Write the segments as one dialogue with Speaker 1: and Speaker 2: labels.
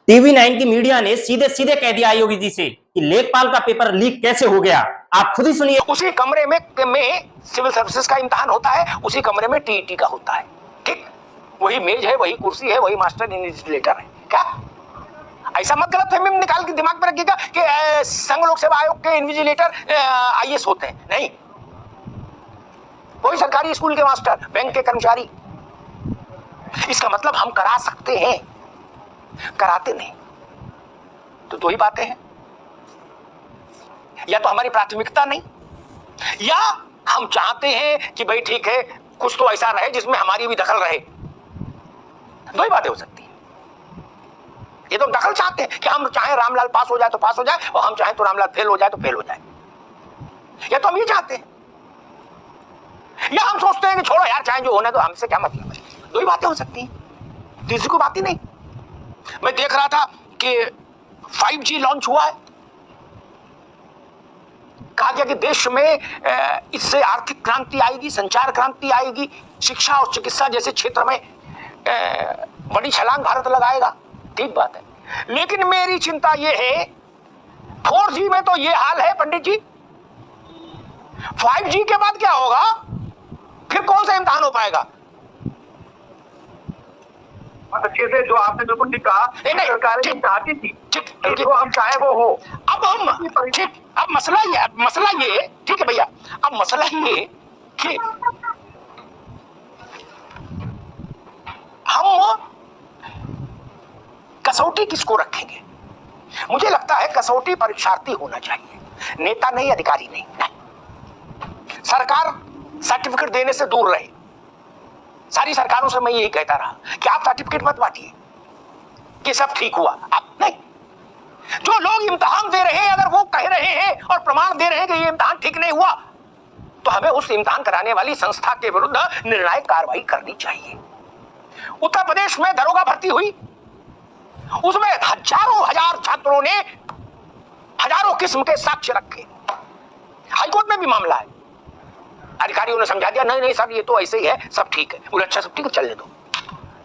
Speaker 1: TV9 की media ने सीधे सीधे कह दिया योगी जी से कि लेखपाल का पेपर लीक कैसे हो गया। आप खुद ही सुनिए।
Speaker 2: उसी कमरे में सिविल सर्विसेज का इम्तिहान होता है, उसी कमरे में टीईटी का होता है। ठीक, वही मेज है, वही कुर्सी है, वही मास्टर इन्विजिलेटर है। क्या ऐसा मत गलतफहमी में निकाल के दिमाग में रखिएगा कि संघ लोक सेवा आयोग के इन्विजिलेटर आईएएस होते हैं। नहीं, वही सरकारी स्कूल के मास्टर, बैंक के कर्मचारी। इसका मतलब हम करा सकते हैं, कराते नहीं। तो दो ही बातें हैं, या तो हमारी प्राथमिकता नहीं, या हम चाहते हैं कि भाई ठीक है कुछ तो ऐसा रहे जिसमें हमारी भी दखल रहे। दो ही बातें हो सकती है। ये तो दखल चाहते हैं कि हम चाहे रामलाल पास हो जाए तो पास हो जाए, और हम चाहे तो रामलाल फेल हो जाए तो फेल हो जाए। या तो हम ये चाहते हैं, या हम सोचते हैं कि छोड़ो यार, चाहे जो होने तो हमसे क्या मतलब है। दो ही बातें हो सकती हैं, तीसरी कोई बात ही नहीं। मैं देख रहा था कि 5G लॉन्च हुआ है। कहा गया कि देश में इससे आर्थिक क्रांति आएगी, संचार क्रांति आएगी, शिक्षा और चिकित्सा जैसे क्षेत्र में बड़ी छलांग भारत लगाएगा। ठीक बात है, लेकिन मेरी चिंता यह है 4G में तो ये हाल है पंडित जी, 5G के बाद क्या होगा? फिर कौन सा इम्तिहान हो पाएगा?
Speaker 3: अच्छे से जो आपने बिल्कुल ठीक कहा, सरकार चाहती थी जो हम चाहे वो हो।
Speaker 2: अब हम ठीक, अब मसला ये ठीक है भैया, अब मसला ये कि हम कसौटी किसको रखेंगे? मुझे लगता है कसौटी परीक्षार्थी होना चाहिए, नेता नहीं, अधिकारी नहीं। सरकार सर्टिफिकेट देने से दूर रहे। सारी सरकारों से मैं यही कहता रहा कि आप सर्टिफिकेट मत बांटिए कि सब ठीक हुआ। आप नहीं, जो लोग इम्तिहान दे रहे हैं अगर वो कह रहे हैं और प्रमाण दे रहे हैं कि ये इम्तिहान ठीक नहीं हुआ, तो हमें उस इम्तिहान कराने वाली संस्था के विरुद्ध निर्णायक कार्रवाई करनी चाहिए। उत्तर प्रदेश में दरोगा भर्ती हुई, उसमें हजारों हजार छात्रों ने हजारों किस्म के साक्ष्य रखे। हाईकोर्ट में भी मामला है, अधिकारियों ने समझा दिया नहीं नहीं साहब ये तो ऐसे ही है, सब ठीक है। बोले अच्छा सब ठीक है, चलने दो।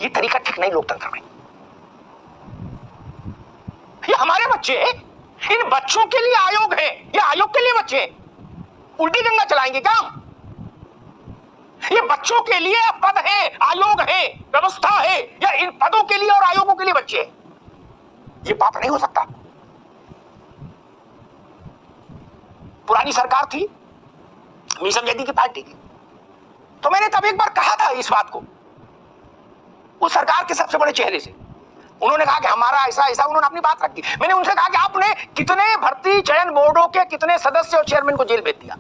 Speaker 2: ये तरीका ठीक नहीं लोकतंत्र में। ये हमारे बच्चे, इन बच्चों के लिए आयोग है, ये आयोग के लिए बच्चे उल्टी गंगा चलाएंगे क्या? ये बच्चों के लिए पद है, आयोग है, व्यवस्था है, या इन पदों के लिए और आयोगों के लिए बच्चे? ये पाप नहीं हो सकता। पुरानी सरकार थी मीशम जैदी की पार्टी की, तो मैंने तब एक बार कहा था इस बात को उस सरकार के सबसे बड़े चेहरे से। उन्होंने कहा कि हमारा ऐसा ऐसा, उन्होंने अपनी बात रखी। मैंने उनसे कहा कि आपने कितने भर्ती चयन बोर्डों के कितने सदस्य और चेयरमैन को जेल भेज दिया?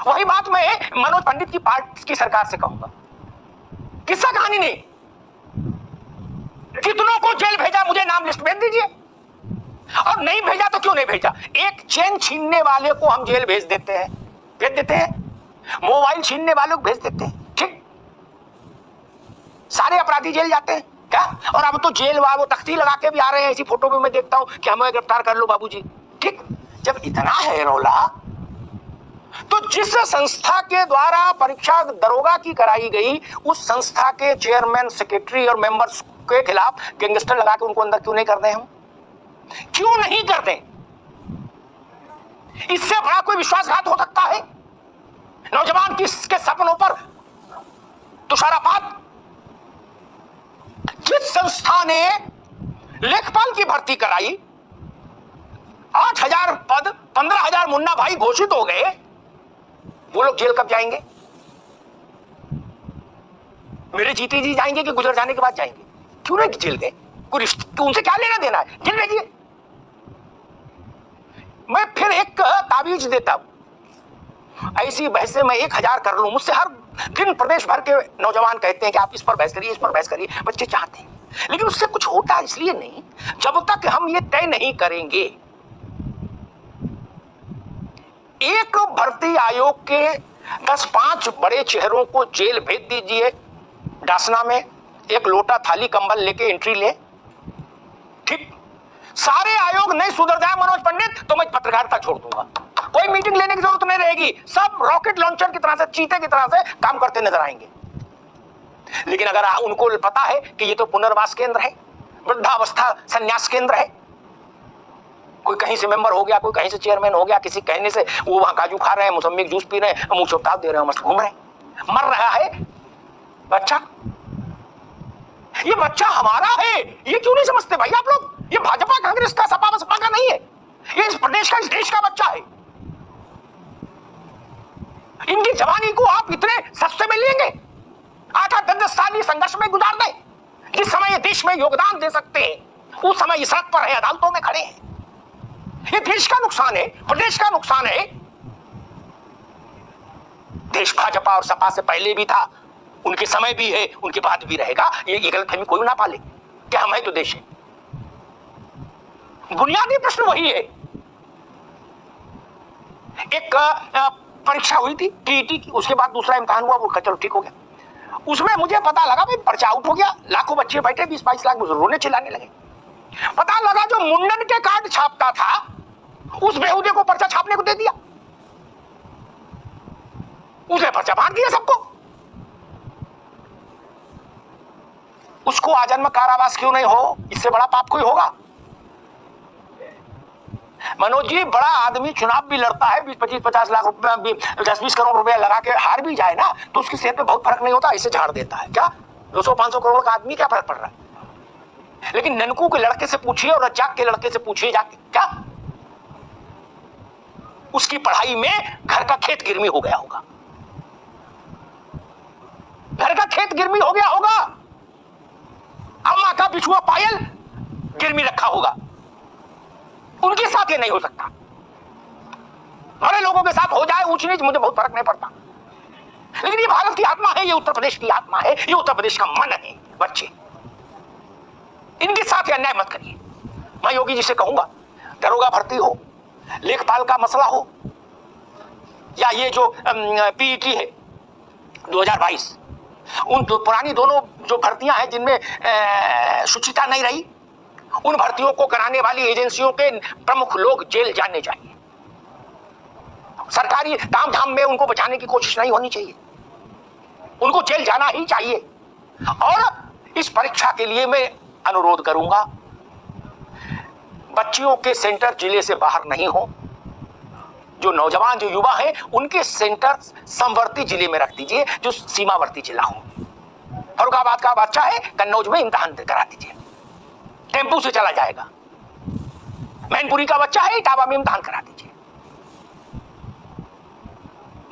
Speaker 2: वही बात मैं मनोज पंडित की पार्टी की सरकार से कहूंगा। किस्सा कहानी नहीं, कितनों को जेल भेजा मुझे नाम लिस्ट भेज दीजिए, और नहीं भेजा तो क्यों नहीं भेजा? एक चेन छीनने वाले को हम जेल भेज देते हैं, मोबाइल छीनने वाले को भेज देते हैं, ठीक, सारे अपराधी जेल जाते हैं क्या? और अब तो जेल वो तख्ती लगा के भी आ रहे हैं, ऐसी फोटो में मैं देखता हूं कि हमें गिरफ्तार कर लो बाबूजी। ठीक, जब इतना है रौला, तो जिस संस्था के द्वारा परीक्षा दरोगा की कराई गई उस संस्था के चेयरमैन, सेक्रेटरी और मेंबर्स के खिलाफ गैंगस्टर लगा के उनको अंदर क्यों नहीं कर दें? हम क्यों नहीं करते? इससे बड़ा कोई विश्वासघात हो सकता है? नौजवान के सपनों पर तुषारपात। जिस संस्था ने लेखपाल की भर्ती कराई, 8,000 पद, 15,000 मुन्ना भाई घोषित हो गए, वो लोग जेल कब जाएंगे? मेरे जीते जी जाएंगे कि गुजर जाने के बाद जाएंगे? क्यों नहीं जेल गए? कोई रिश्ते उनसे क्या लेना देना है? जेल भेजिए। मैं फिर एक ताबीज देता हूं, ऐसी बहसें मैं 1,000 कर लूं, मुझसे हर दिन प्रदेश भर के नौजवान कहते हैं कि आप इस पर बहस करिए, इस पर बहस करिए, बच्चे चाहते हैं, लेकिन उससे कुछ होता इसलिए नहीं जब तक हम ये तय नहीं करेंगे। एक भर्ती आयोग के 10-5 बड़े चेहरों को जेल भेज दीजिए, डासना में एक लोटा थाली कंबल लेके एंट्री ले, ठीक, सारे आयोग नहीं सुधर जाए मनोज पंडित तो मैं पत्रकारिता छोड़ दूंगा, कोई मीटिंग लेने की जरूरत नहीं रहेगी, सब रॉकेट लॉन्चर की तरह से, चीते की तरह से काम करते नजर आएंगे। लेकिन अगर उनको पता है कि ये तो पुनर्वास केंद्र है, वृद्धावस्था संन्यास केंद्र है, कोई कहीं से मेंबर हो गया, कोई कहीं से चेयरमैन हो गया, किसी कहने से वो वहां काजू खा रहे हैं, मौसम्मी जूस पी रहे हैं, मुंह चौटाव दे रहे हैं, मस्त घूम रहे हैं, मर रहा है बच्चा। ये बच्चा हमारा है, ये क्यों नहीं समझते भाई आप लोग? ये भाजपा कांग्रेस का सपा बसपा का नहीं है, ये इस प्रदेश का, इस देश का बच्चा है। इनकी जवानी को आप इतने सस्ते में लेंगे? 8-8, 10-10 साल ये संघर्ष में गुजार दें। जिस समय ये देश में योगदान दे सकते हैं, उस समय ये सड़क पर है, अदालतों में खड़े हैं। ये देश का नुकसान है, प्रदेश का नुकसान है। देश भाजपा और सपा से पहले भी था, उनके समय भी है, उनके बाद भी रहेगा। ये गलतफहमी कोई ना पाले कि हम है तो देश है। बुनियादी प्रश्न वही है। एक परीक्षा हुई थी टीईटी की, उसके बाद दूसरा इम्तिहान हुआ, वो चलो ठीक हो गया। उसमें मुझे पता लगा भाई पर्चा आउट हो गया, लाखों बच्चे बैठे, 20-22 लाख रोने चिल्लाने लगे। पता लगा जो मुंडन के कार्ड छापता था, उस बेहुदे को पर्चा छापने को दे दिया, उसने पर्चा बांट दिया सबको। उसको आजन्म कारावास क्यों नहीं हो? इससे बड़ा पाप कोई होगा? मनोज जी, बड़ा आदमी चुनाव भी लड़ता है, 20-25-50 लाख रुपए, 10-20 करोड़ रुपया लगा के हार भी जाए ना, तो उसकी सेहत पे बहुत फर्क नहीं होता, इसे झाड़ देता है। क्या 200-500 करोड़ का आदमी क्या फर्क पड़ रहा है? लेकिन ननकू के लड़के से पूछिए और रज्जाक के लड़के से पूछिए जाके, क्या उसकी पढ़ाई में घर का खेत गिरवी हो गया होगा? घर का खेत गिरवी हो गया होगा, अम्मा का बिछुआ पायल गिरवी रखा होगा। उनके साथ ये नहीं हो सकता। बड़े लोगों के साथ हो जाए ऊंच नीच, मुझे बहुत फर्क नहीं पड़ता, लेकिन ये भारत की आत्मा है, ये उत्तर प्रदेश की आत्मा है, ये उत्तर प्रदेश का मन है। बच्चे, इनके साथ अन्याय मत करिए। मैं योगी जी से कहूंगा, दरोगा भर्ती हो, लेखपाल का मसला हो, या ये जो पीईटी है 2022, उन पुरानी दोनों जो भर्तियां हैं जिनमें शुचिता नहीं रही, उन भर्तियों को कराने वाली एजेंसियों के प्रमुख लोग जेल जाने चाहिए। सरकारी ताम झाम में उनको बचाने की कोशिश नहीं होनी चाहिए, उनको जेल जाना ही चाहिए। और इस परीक्षा के लिए मैं अनुरोध करूंगा, बच्चियों के सेंटर जिले से बाहर नहीं हो। जो नौजवान, जो युवा हैं, उनके सेंटर समवर्ती जिले में रख दीजिए, जो सीमावर्ती जिला हो। फरुखाबाद का बच्चा है, कन्नौज में इम्तिहान करा दीजिए, टेम्पू से चला जाएगा। मैनपुरी का बच्चा है, इटावा में इम्तिहान करा दीजिए।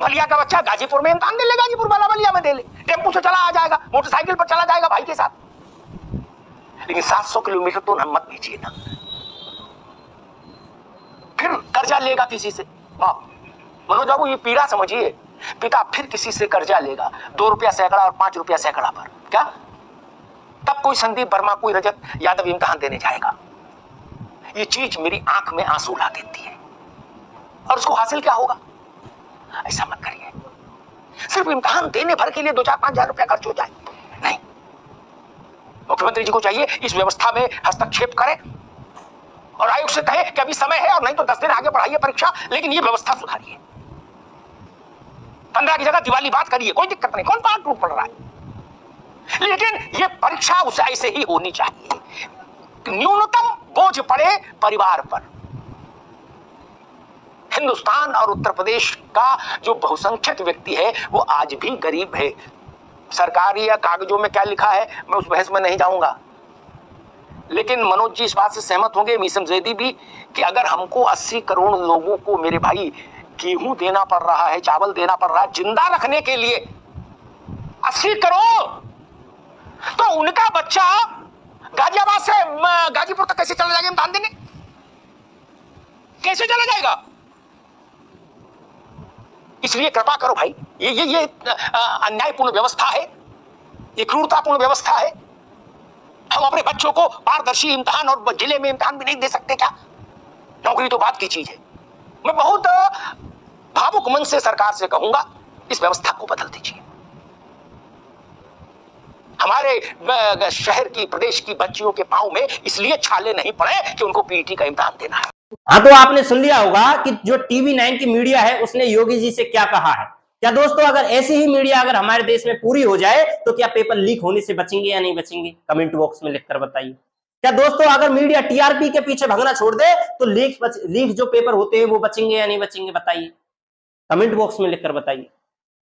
Speaker 2: बलिया का बच्चा गाजीपुर में इम्तिहान दे ले, गाजीपुर वाला बलिया में दे ले, टेम्पू से चला आ जाएगा, मोटरसाइकिल पर चला जाएगा भाई के साथ। लेकिन 700 किलोमीटर तो हम मत भेजिए ना, फिर कर्जा लेगा किसी से। मनोज बाबू, ये पीड़ा समझिए, पिता फिर किसी से कर्जा लेगा, 2 रुपया सैकड़ा और 5 रुपया सैकड़ा पर। क्या तब कोई संदीप वर्मा, कोई रजत यादव इम्तिहान देने जाएगा? ये चीज मेरी आंख में आंसू ला देती है। और उसको हासिल क्या होगा? ऐसा मत करिए, सिर्फ इम्तिहान देने भर के लिए 2-4-5 हजार रुपया खर्च हो जाए, नहीं। मुख्यमंत्री जी को चाहिए इस व्यवस्था में हस्तक्षेप करें और आयोग से कहे कि अभी समय है, और नहीं तो 10 दिन आगे बढ़ाइए परीक्षा, लेकिन ये व्यवस्था सुधारिए। 15 की जगह दिवाली बात करिए, कोई दिक्कत नहीं, कौन पार्ट टूट पड़ रहा है। लेकिन ये परीक्षा उस ऐसे ही होनी चाहिए, न्यूनतम बोझ पड़े परिवार पर। हिंदुस्तान और उत्तर प्रदेश का जो बहुसंख्यक व्यक्ति है, वो आज भी गरीब है। सरकारी या कागजों में क्या लिखा है, मैं उस बहस में नहीं जाऊंगा, लेकिन मनोज जी इस बात से सहमत होंगे, मीसम जैदी भी, कि अगर हमको 80 करोड़ लोगों को, मेरे भाई, गेहूं देना पड़ रहा है, चावल देना पड़ रहा है जिंदा रखने के लिए, 80 करोड़, तो उनका बच्चा गाजियाबाद से गाजीपुर तक कैसे चला जाएगा इम्तिहान देने? कैसे चला जाएगा? इसलिए कृपा करो भाई, ये अन्यायपूर्ण व्यवस्था है, ये क्रूरतापूर्ण व्यवस्था है। हम अपने बच्चों को पारदर्शी इम्तिहान और जिले में इम्तिहान भी नहीं दे सकते क्या? नौकरी तो बात की चीज है। मैं बहुत भावुक मन से सरकार से कहूंगा, इस व्यवस्था को बदल दीजिए। हमारे शहर की, प्रदेश की बच्चियों के पांव में इसलिए छाले नहीं पड़े कि उनको पीईटी का इम्तिहान देना है।
Speaker 1: हाँ, तो आपने सुन लिया होगा कि जो टीवी 9 की मीडिया है उसने योगी जी से क्या कहा है। क्या दोस्तों अगर ऐसी ही मीडिया अगर हमारे देश में पूरी हो जाए तो क्या पेपर लीक होने से बचेंगे या नहीं बचेंगे? कमेंट बॉक्स में लिखकर बताइए। क्या दोस्तों अगर मीडिया टीआरपी के पीछे भगना छोड़ दे तो लीक जो पेपर होते हैं वो बचेंगे या नहीं बचेंगे? बताइए, कमेंट बॉक्स में लिखकर बताइए।